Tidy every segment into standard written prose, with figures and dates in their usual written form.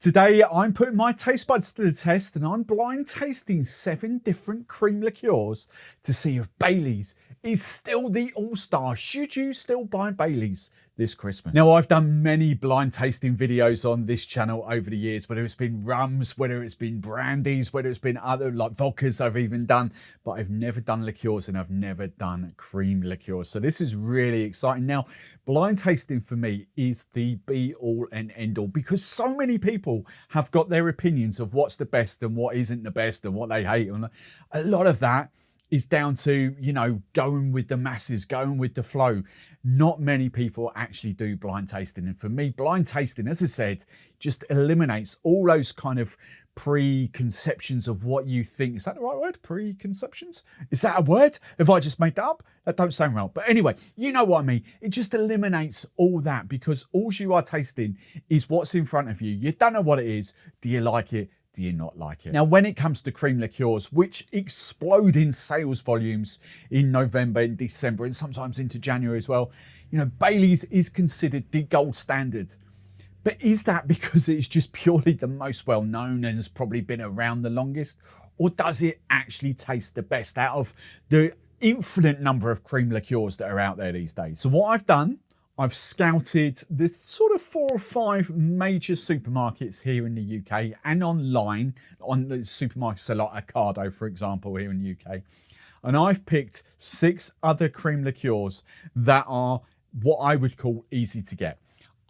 Today, I'm putting my taste buds to the test and I'm blind tasting 7 different cream liqueurs to see if Bailey's is still the all-star. Should you still buy Bailey's this Christmas? Now, I've done many blind tasting videos on this channel over the years, whether it's been rums, whether it's been brandies, whether it's been other like vodkas I've even done, but I've never done liqueurs and I've never done cream liqueurs. So this is really exciting. Now, blind tasting for me is the be all and end all because so many people have got their opinions of what's the best and what isn't the best and what they hate. And a lot of that is down to, you know, going with the masses, going with the flow. Not many people actually do blind tasting. And for me, blind tasting, as I said, just eliminates all those kind of preconceptions of what you think. Is that the right word? Preconceptions? Is that a word? Have I just made that up? That don't sound right. But anyway, you know what I mean. It just eliminates all that because all you are tasting is what's in front of you. You don't know what it is. Do you like it? Do you not like it? Now, when it comes to cream liqueurs, which explode in sales volumes in November and December and sometimes into January as well, you know, Bailey's is considered the gold standard. But is that because it's just purely the most well-known and has probably been around the longest? Or does it actually taste the best out of the infinite number of cream liqueurs that are out there these days? So what I've done, I've scouted the sort of 4 or 5 major supermarkets here in the UK and online, on the supermarkets so like Ocado, for example, here in the UK. And I've picked 6 other cream liqueurs that are what I would call easy to get.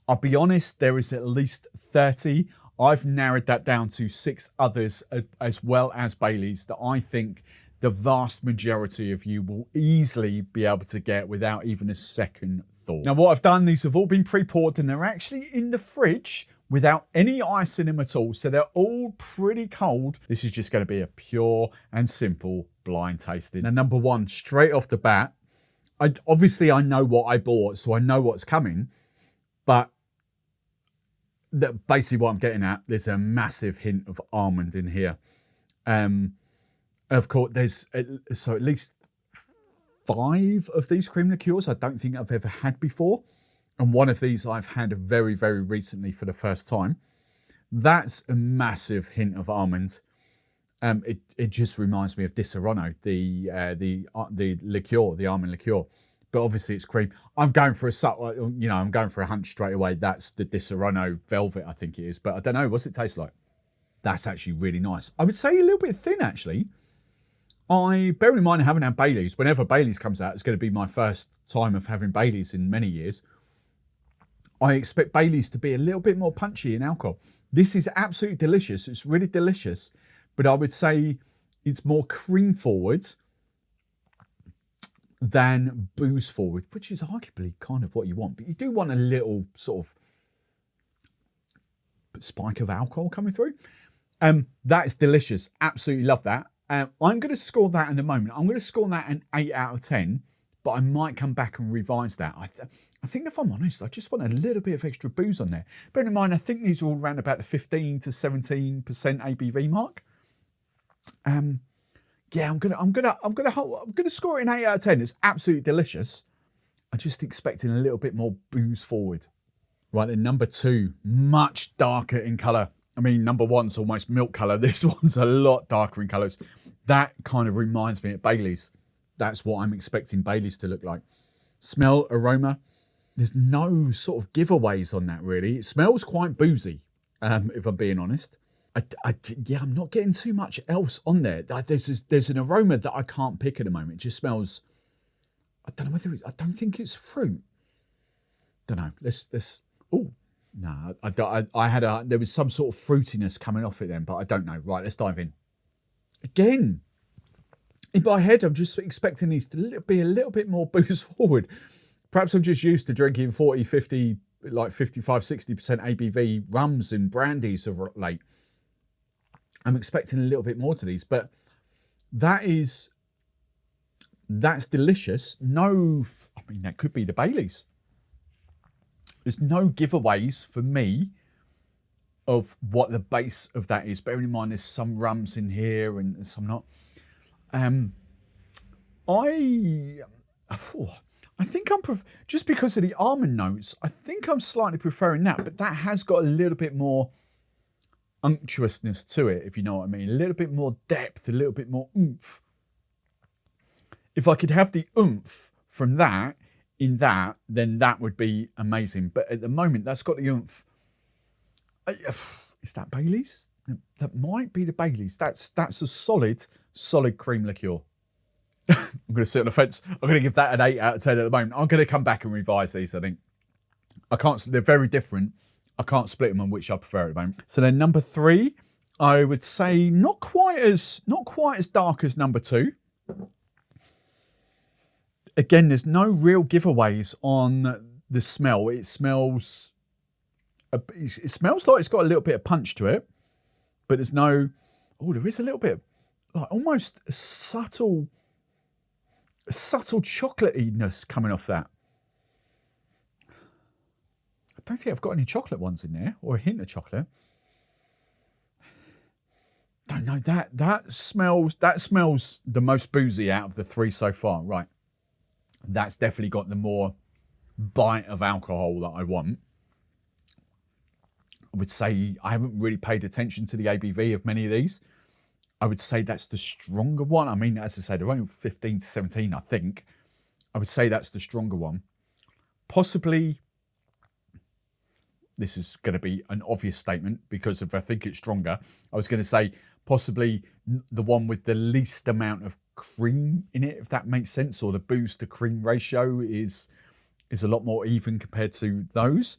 I'll be honest, there is at least 30. I've narrowed that down to 6 others as well as Bailey's that I think the vast majority of you will easily be able to get without even a second thought. Now, what I've done, these have all been pre-poured and they're actually in the fridge without any ice in them at all. So they're all pretty cold. This is just going to be a pure and simple blind tasting. Now, number 1, straight off the bat, obviously I know what I bought, so I know what's coming, but basically what I'm getting at, there's a massive hint of almond in here. Of course, there's at least 5 of these cream liqueurs I don't think I've ever had before. And one of these I've had very, very recently for the first time. That's a massive hint of almond. It just reminds me of Di Serono, the liqueur, the almond liqueur. But obviously it's cream. I'm going for I'm going for a hunch straight away. That's the Di Serono Velvet, I think it is. But I don't know, what's it taste like? That's actually really nice. I would say a little bit thin, actually. Bear in mind I haven't had Bailey's. Whenever Bailey's comes out, it's going to be my first time of having Bailey's in many years. I expect Bailey's to be a little bit more punchy in alcohol. This is absolutely delicious. It's really delicious. But I would say it's more cream forward than booze forward, which is arguably kind of what you want. But you do want a little sort of spike of alcohol coming through. That is delicious. Absolutely love that. I'm going to score that in a moment. I'm going to score that an 8 out of 10, but I might come back and revise that. I think if I'm honest, I just want a little bit of extra booze on there. Bear in mind, I think these are all around about the 15 to 17% ABV mark. Yeah, I'm gonna score it an 8 out of 10. It's absolutely delicious. I'm just expecting a little bit more booze forward. Right, then number 2, much darker in colour. I mean, number 1's almost milk colour. This one's a lot darker in colours. That kind of reminds me of Bailey's. That's what I'm expecting Bailey's to look like. Smell, aroma. There's no sort of giveaways on that, really. It smells quite boozy, if I'm being honest. I'm not getting too much else on there. There's an aroma that I can't pick at the moment. It just smells, I don't know whether I don't think it's fruit. Don't know. Oh, no, there was some sort of fruitiness coming off it then, but I don't know. Right, let's dive in. Again, in my head, I'm just expecting these to be a little bit more booze forward. Perhaps I'm just used to drinking 40, 50, like 55, 60% ABV rums and brandies of late. I'm expecting a little bit more to these, but that's delicious. No, I mean, that could be the Bailey's. There's no giveaways for me of what the base of that is. Bearing in mind there's some rums in here and some not. I think just because of the almond notes, I think I'm slightly preferring that, but that has got a little bit more unctuousness to it, if you know what I mean. A little bit more depth, a little bit more oomph. If I could have the oomph from that in that, then that would be amazing. But at the moment, that's got the oomph. Is that Bailey's? That might be the Bailey's. That's a solid cream liqueur. I'm going to sit on the fence. I'm going to give that an 8 out of 10 at the moment. I'm going to come back and revise these, I think. They're very different. I can't split them on which I prefer at the moment. So then number 3, I would say not quite as dark as number 2. Again, there's no real giveaways on the smell. It smells like it's got a little bit of punch to it, but there's no, there is a little bit, like almost a subtle chocolatiness coming off that. I don't think I've got any chocolate ones in there, or a hint of chocolate. Don't know, that smells the most boozy out of the 3 so far. Right. That's definitely got the more bite of alcohol that I want. I would say I haven't really paid attention to the ABV of many of these. I would say that's the stronger one. I mean, as I say, they're only 15 to 17, I think. I would say that's the stronger one. Possibly, this is going to be an obvious statement because if I think it's stronger, I was going to say possibly the one with the least amount of cream in it, if that makes sense, or the booze to cream ratio is a lot more even compared to those.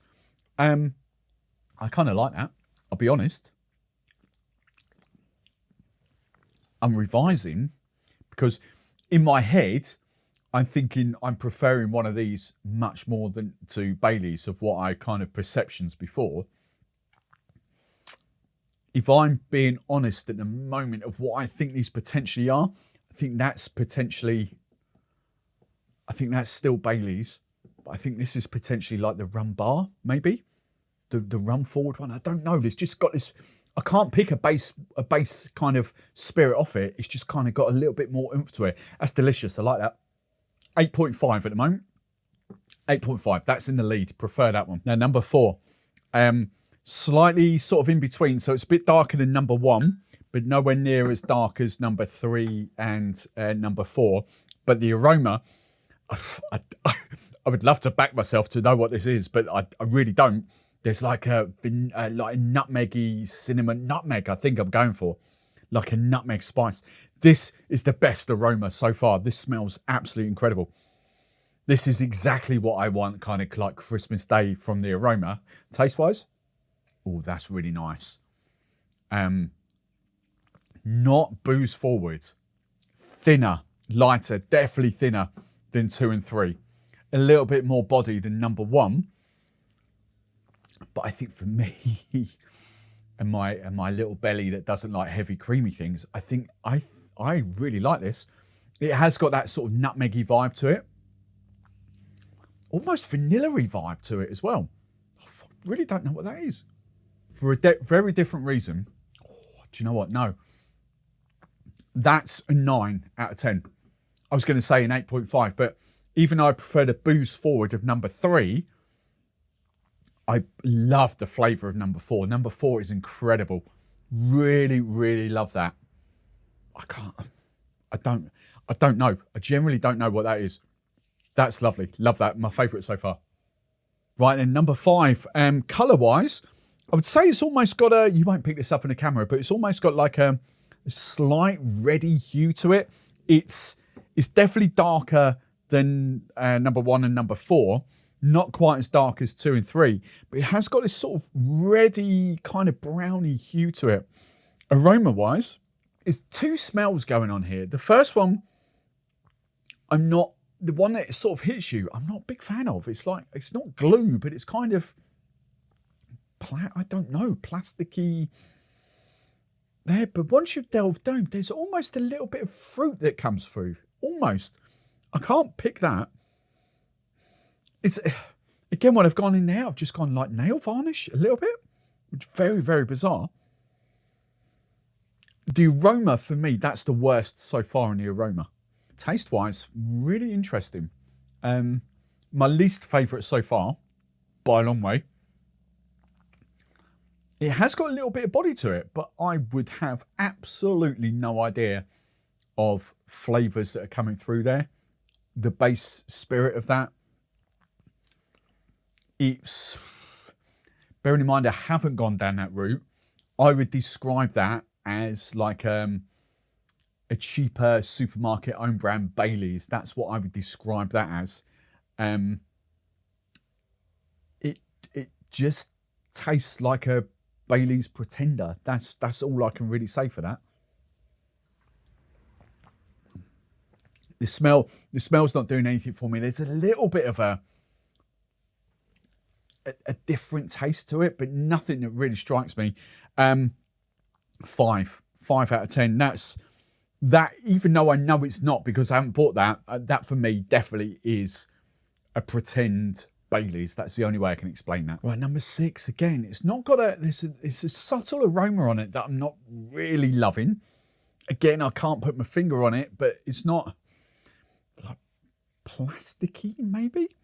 I kind of like that, I'll be honest. I'm revising because in my head, I'm thinking I'm preferring one of these much more than to Bailey's of what I kind of perceptions before. If I'm being honest at the moment of what I think these potentially are, I think that's still Bailey's, but I think this is potentially like the rum bar, maybe the rum forward one. I don't know. There's just got this. I can't pick a base kind of spirit off it. It's just kind of got a little bit more oomph to it. That's delicious. I like that. 8.5 at the moment. 8.5. That's in the lead. Prefer that one. Now number 4, slightly sort of in between. So it's a bit darker than number 1, but nowhere near as dark as number 3 and number 4. But the aroma, I would love to back myself to know what this is, but I really don't. There's like a nutmeggy cinnamon nutmeg. I think I'm going for like a nutmeg spice. This is the best aroma so far. This smells absolutely incredible. This is exactly what I want, kind of like Christmas Day from the aroma. Taste wise, oh, that's really nice. Not booze forward, thinner, lighter, definitely thinner than 2 and 3. A little bit more body than number 1. But I think for me and my little belly that doesn't like heavy creamy things, I think I really like this. It has got that sort of nutmeggy vibe to it. Almost vanilla-y vibe to it as well. I really don't know what that is. For a very different reason. Oh, do you know what? No. That's a 9 out of 10. I was going to say an 8.5, but even though I prefer the booze forward of number 3, I love the flavour of number 4. Number 4 is incredible. Really, really love that. I don't know. I generally don't know what that is. That's lovely. Love that. My favourite so far. Right then, number 5. Colour-wise, I would say it's almost got you won't pick this up in the camera, but it's almost got like a slight reddy hue to it. It's definitely darker than number 1 and number 4. Not quite as dark as 2 and 3, but it has got this sort of reddy, kind of browny hue to it. Aroma-wise, there's 2 smells going on here. The first one, the one that sort of hits you, I'm not a big fan of. It's like, it's not glue, but it's kind of, I don't know, plasticky there. But once you delve down, there's almost a little bit of fruit that comes through. Almost. I can't pick that. It's, again, when I've gone in there, I've just gone like nail varnish a little bit, which is very, very bizarre. The aroma, for me, that's the worst so far in the aroma. Taste-wise, really interesting. My least favourite so far, by a long way. It has got a little bit of body to it, but I would have absolutely no idea of flavours that are coming through there. The base spirit of that. It's, bearing in mind I haven't gone down that route, I would describe that as like a cheaper supermarket own brand Baileys. That's what I would describe that as. It just tastes like a Baileys Pretender. That's all I can really say for that. The smell's not doing anything for me. There's a little bit of a different taste to it, but nothing that really strikes me. 5 out of 10. That's that, even though I know it's not because I haven't bought that. That for me definitely is a pretend Baileys. That's the only way I can explain that. Right, number 6 again. It's not got it's a subtle aroma on it that I'm not really loving. Again, I can't put my finger on it, but it's not like plasticky maybe.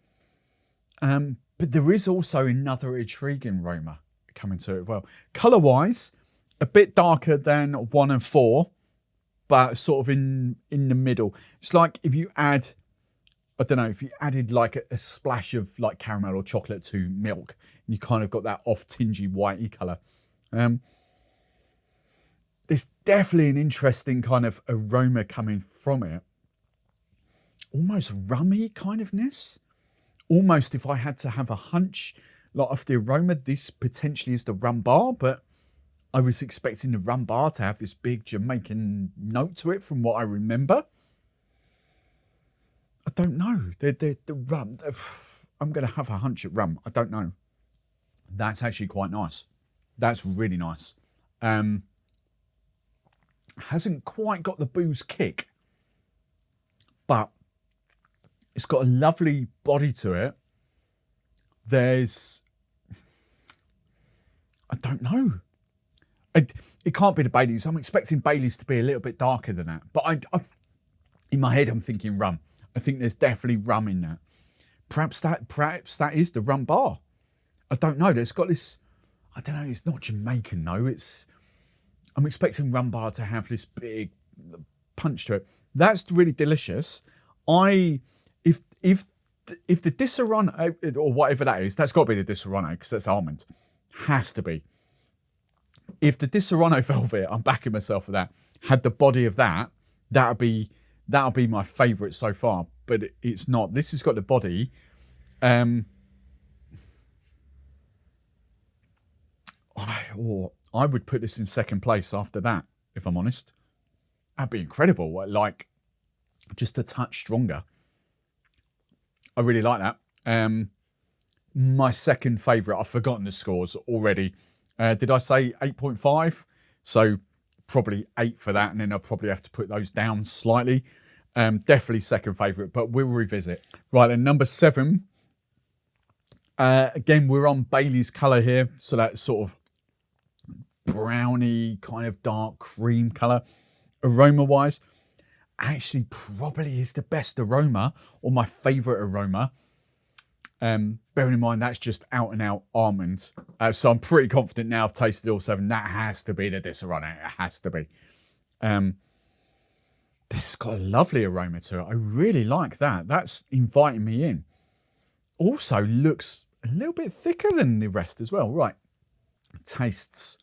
But there is also another intriguing aroma coming to it as well. Colour wise, a bit darker than 1 and 4, but sort of in the middle. It's like if you add, I don't know, if you added like a splash of like caramel or chocolate to milk, and you kind of got that off tingy whitey colour. There's definitely an interesting kind of aroma coming from it. Almost rummy kind ofness. Almost, if I had to have a hunch, like off the aroma, this potentially is the rum bar, but I was expecting the rum bar to have this big Jamaican note to it from what I remember. I don't know. The rum, I'm going to have a hunch at rum. I don't know. That's actually quite nice. That's really nice. Hasn't quite got the booze kick, but it's got a lovely body to it. There's, I don't know. It can't be the Baileys. I'm expecting Baileys to be a little bit darker than that. But I in my head, I'm thinking rum. I think there's definitely rum in that. Perhaps that is the rum bar. I don't know. There's got this, I don't know, it's not Jamaican though. I'm expecting rum bar to have this big punch to it. That's really delicious. If the Disaronno, or whatever that is, that's got to be the Disaronno because that's almond. Has to be. If the Disaronno Velvet, I'm backing myself for that, had the body of that, that'll be my favourite so far. But it's not. This has got the body. I would put this in second place after that, if I'm honest. That'd be incredible. Like, just a touch stronger. I really like that. My second favourite, I've forgotten the scores already. Did I say 8.5? So probably 8 for that, and then I'll probably have to put those down slightly. Definitely second favourite, but we'll revisit. Right, then number 7. Again, we're on Baileys colour here, so that sort of browny, kind of dark cream colour. Aroma-wise, actually probably is the best aroma, or my favourite aroma. Bearing in mind that's just out and out almond. So I'm pretty confident now I've tasted all 7. That has to be the Disaronno. It has to be. This has got a lovely aroma to it. I really like that. That's inviting me in. Also looks a little bit thicker than the rest as well. Right. Tastes.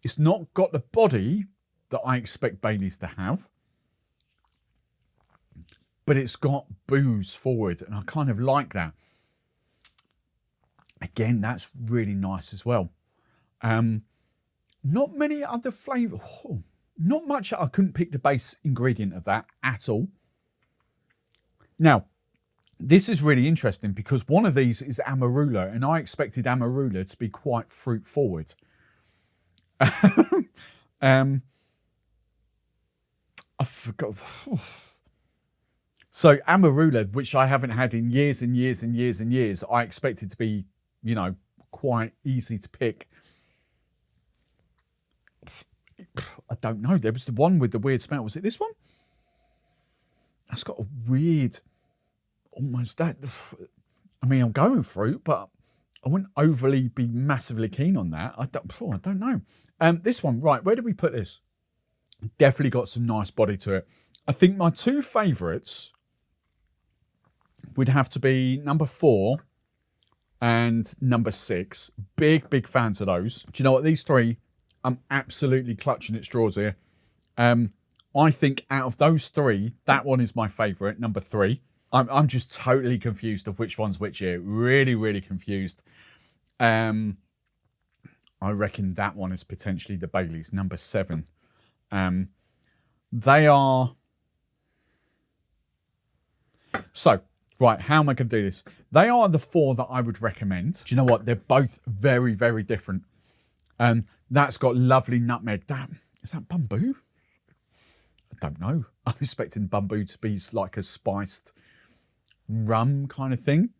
It's not got the body that I expect Baileys to have, but it's got booze forward, and I kind of like that. Again, that's really nice as well. Not many other flavours. Oh, not much. I couldn't pick the base ingredient of that at all. Now, this is really interesting because one of these is Amarula, and I expected Amarula to be quite fruit forward. I forgot. So Amarula, which I haven't had in years and years and years and years, I expected to be, you know, quite easy to pick. I don't know. There was the one with the weird smell. Was it this one? That's got a weird, almost that. I mean, I'm going fruit, but I wouldn't overly be massively keen on that. I don't know. This one, right, where did we put this? Definitely got some nice body to it. I think my two favourites would have to be number 4 and number 6. Big fans of those. Do you know what? These three, I'm absolutely clutching at straws here. I think out of those three, that one is my favourite, number 3. I'm just totally confused of which one's which here. Really confused. I reckon that one is potentially the Baileys, number 7. They are... So, right, how am I going to do this? They are the 4 that I would recommend. Do you know what? They're both very different. That's got lovely nutmeg. Is that bamboo? I don't know. I'm expecting bamboo to be like a spiced rum kind of thing.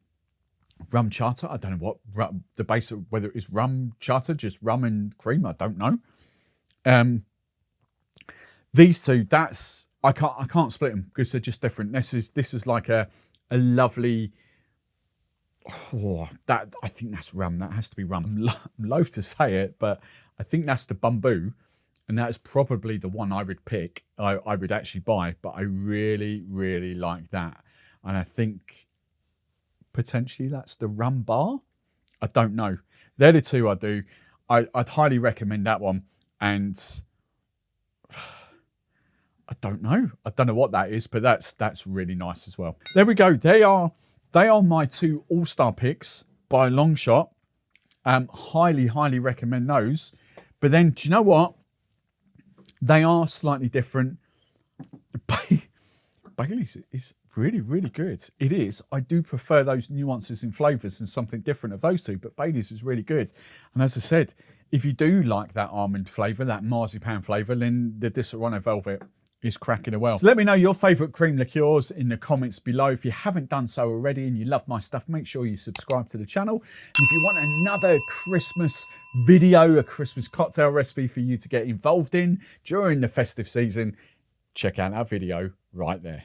Rum charter. I don't know what the base of whether it is rum charter, just rum and cream. I don't know. These two, I can't split them because they're just different. This is like a lovely. I think that's rum. That has to be rum. I'm loath to say it, but I think that's the bamboo, and that's probably the one I would pick. I would actually buy, but I really like that, and I think potentially that's the rum bar. I don't know. They're the two I do. I'd highly recommend that one, and I don't know. I don't know what that is, but that's really nice as well. There we go. They are my 2 all-star picks by a long shot. Highly recommend those. But then, do you know what? They are slightly different. Baileys is really good. It is. I do prefer those nuances in flavours and something different of those two, but Baileys is really good. And as I said, if you do like that almond flavour, that marzipan flavour, then the Disaronno Velvet is cracking it well. So let me know your favourite cream liqueurs in the comments below. If you haven't done so already and you love my stuff, make sure you subscribe to the channel. And if you want another Christmas video, a Christmas cocktail recipe for you to get involved in during the festive season, check out that video right there.